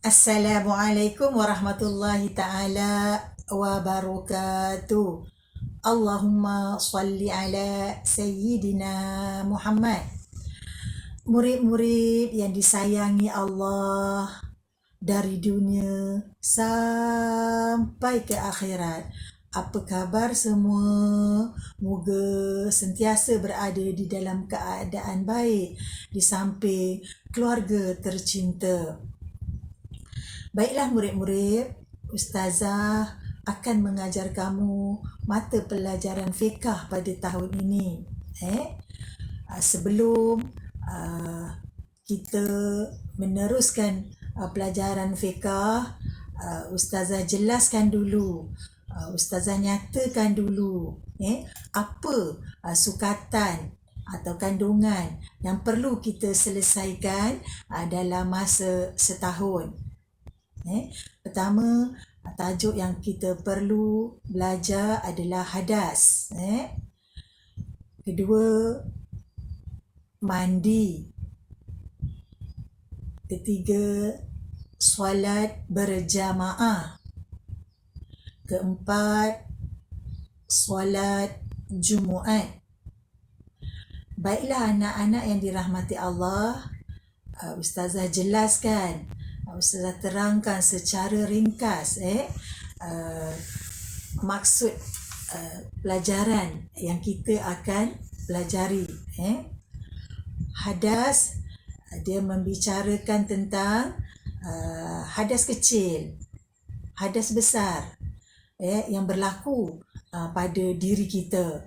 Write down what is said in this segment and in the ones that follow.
Assalamualaikum warahmatullahi ta'ala wabarakatuh. Allahumma salli ala Sayyidina Muhammad. Murid-murid yang disayangi Allah, dari dunia sampai ke akhirat, apa khabar semua? Moga sentiasa berada di dalam keadaan baik di samping keluarga tercinta. Baiklah murid-murid, Ustazah akan mengajar kamu mata pelajaran fiqh pada tahun ini. Sebelum kita meneruskan pelajaran fiqh, Ustazah jelaskan dulu, Ustazah nyatakan dulu apa sukatan atau kandungan yang perlu kita selesaikan dalam masa setahun. Pertama, tajuk yang kita perlu belajar adalah hadas. Kedua, mandi. Ketiga, solat berjamaah. Keempat, solat Jumaat. Baiklah anak-anak yang dirahmati Allah, Ustazah jelaskan, Ustazah terangkan secara ringkas maksud pelajaran yang kita akan pelajari. Hadas, dia membicarakan tentang hadas kecil, hadas besar yang berlaku pada diri kita.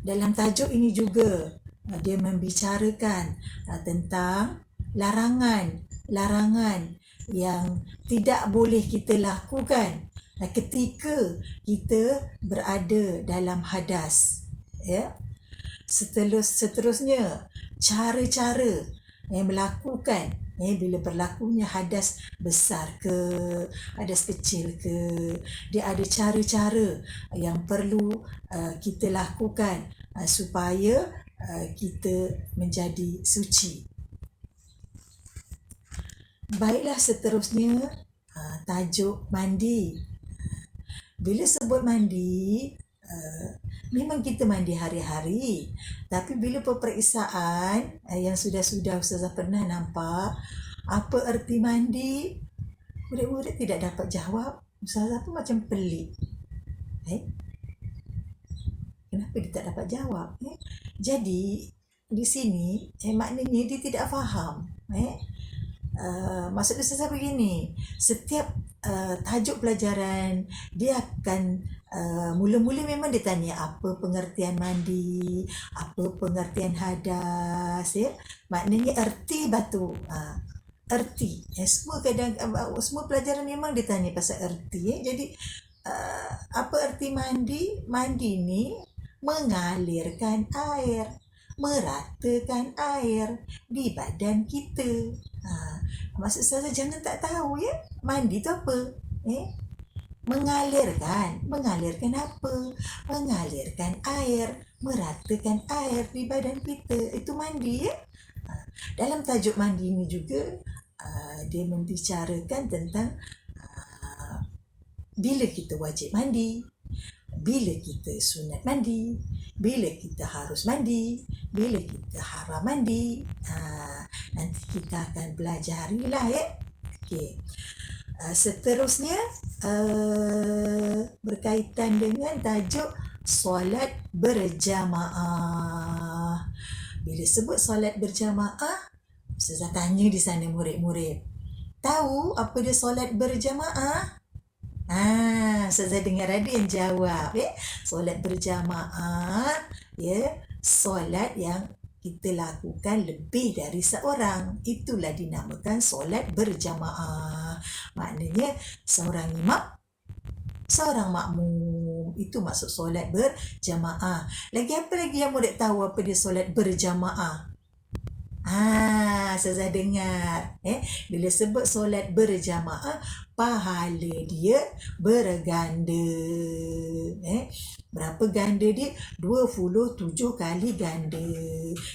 Dalam tajuk ini juga dia membicarakan tentang larangan yang tidak boleh kita lakukan ketika kita berada dalam hadas. Seterusnya, cara-cara yang melakukan bila berlakunya hadas besar ke hadas kecil ke, dia ada cara-cara yang perlu kita lakukan supaya kita menjadi suci. Baiklah, seterusnya tajuk mandi. Bila sebut mandi, memang kita mandi hari-hari, tapi bila peperiksaan yang sudah Ustazah pernah nampak apa erti mandi, murid-murid tidak dapat jawab. Ustazah pun macam pelik. Kenapa dia tak dapat jawab? Jadi di sini maknanya dia tidak faham. Maksud Ustazah begini, setiap tajuk pelajaran dia akan mula-mula memang dia tanya apa pengertian mandi, apa pengertian hadas, maknanya erti batu. Erti. Semua pelajaran memang dia tanya pasal erti. Jadi apa erti mandi? Mandi ni mengalirkan air, meratakan air di badan kita. Maksud saya jangan tak tahu mandi tu apa? Mengalirkan apa? Mengalirkan air, meratakan air di badan kita. Itu mandi. Dalam tajuk mandi ini juga dia membicarakan tentang bila kita wajib mandi, bila kita sunat mandi, bila kita harus mandi, bila kita haram mandi. Nanti kita akan pelajarilah Okey. Seterusnya berkaitan dengan tajuk solat berjamaah. Bila sebut solat berjamaah, Ustazah tanya di sana murid-murid, tahu apa dia solat berjamaah? Ustazah dengar ada yang jawab. Solat berjamaah, solat yang kita lakukan lebih dari seorang. Itulah dinamakan solat berjamaah. Maknanya seorang imam, seorang makmum. Itu maksud solat berjamaah. Lagi apa lagi yang murid tahu apa dia solat berjamaah? Ustazah dengar. Bila sebut solat berjamaah, pahala dia berganda. Berapa ganda dia? 27 kali ganda.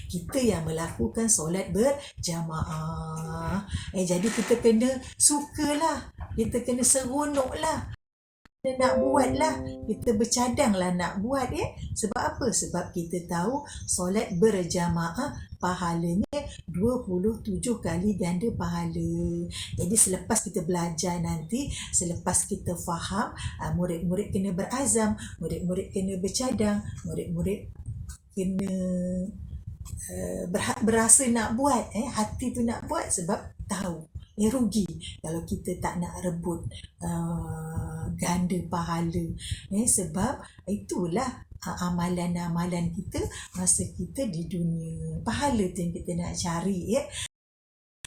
Kita yang melakukan solat berjamaah. Jadi kita kena sukalah. Kita kena seronoklah. Kita nak buat lah. Kita bercadang lah nak buat Sebab apa? Sebab kita tahu solat berjamaah pahalanya 27 kali ganda pahala. Jadi selepas kita belajar nanti, selepas kita faham, murid-murid kena berazam, murid-murid kena bercadang, murid-murid kena berasa nak buat. Hati tu nak buat sebab tahu rugi kalau kita tak nak rebut ganda pahala. Sebab itulah amalan-amalan kita masa kita di dunia. Pahala tu yang kita nak cari.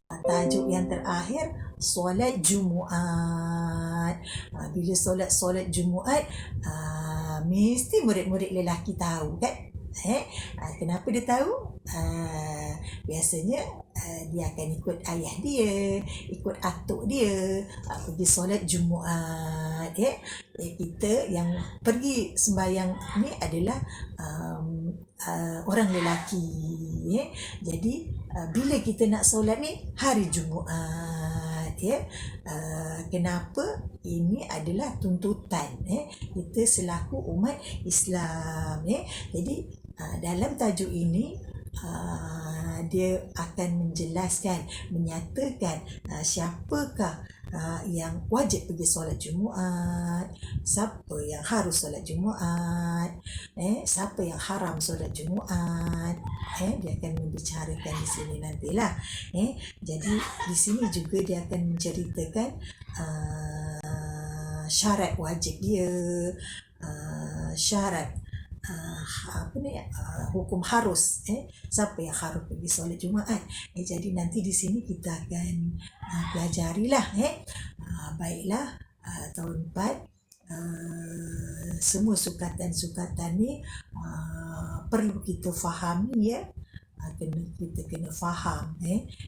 Tajuk yang terakhir, solat Jumaat. Bila solat Jumaat, mesti murid-murid lelaki tahu kan? Kenapa dia tahu? Biasanya dia akan ikut ayah dia, ikut atuk dia pergi solat Jumaat. Kita yang pergi sembahyang ni adalah orang lelaki. Jadi bila kita nak solat ni hari Jumaat, kenapa? Ini adalah tuntutan kita selaku umat Islam. Jadi dalam tajuk ini dia akan menjelaskan, menyatakan siapakah yang wajib pergi solat Jumaat, siapa yang harus solat Jumaat, siapa yang haram solat Jumaat. Dia akan membicarakan di sini nantilah. Jadi di sini juga dia akan menceritakan syarat wajib dia, syarat hukum harus, siapa yang harus pergi solat Jumaat. Jadi nanti di sini kita akan pelajarilah. Baiklah, tahun 4 semua sukatan-sukatan ni perlu kita fahami kita kena faham.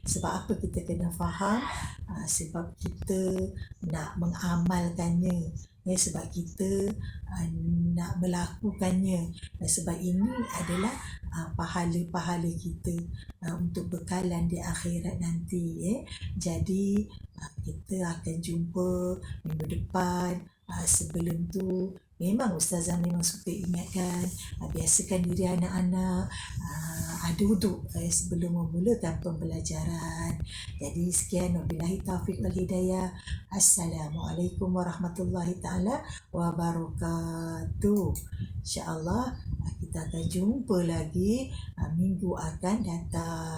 Sebab apa kita kena faham? Sebab kita nak mengamalkannya, sebab kita nak melakukannya. Sebab ini adalah pahala-pahala kita untuk bekalan di akhirat nanti. Jadi kita akan jumpa minggu depan. Sebelum tu memang Ustazah memang suka ingatkan, biasakan diri anak-anak ada wuduk sebelum memulakan pembelajaran. Jadi sekian, wabillahi taufiq wal hidayah. Assalamualaikum warahmatullahi taala wabarakatuh. InsyaAllah kita akan jumpa lagi minggu akan datang.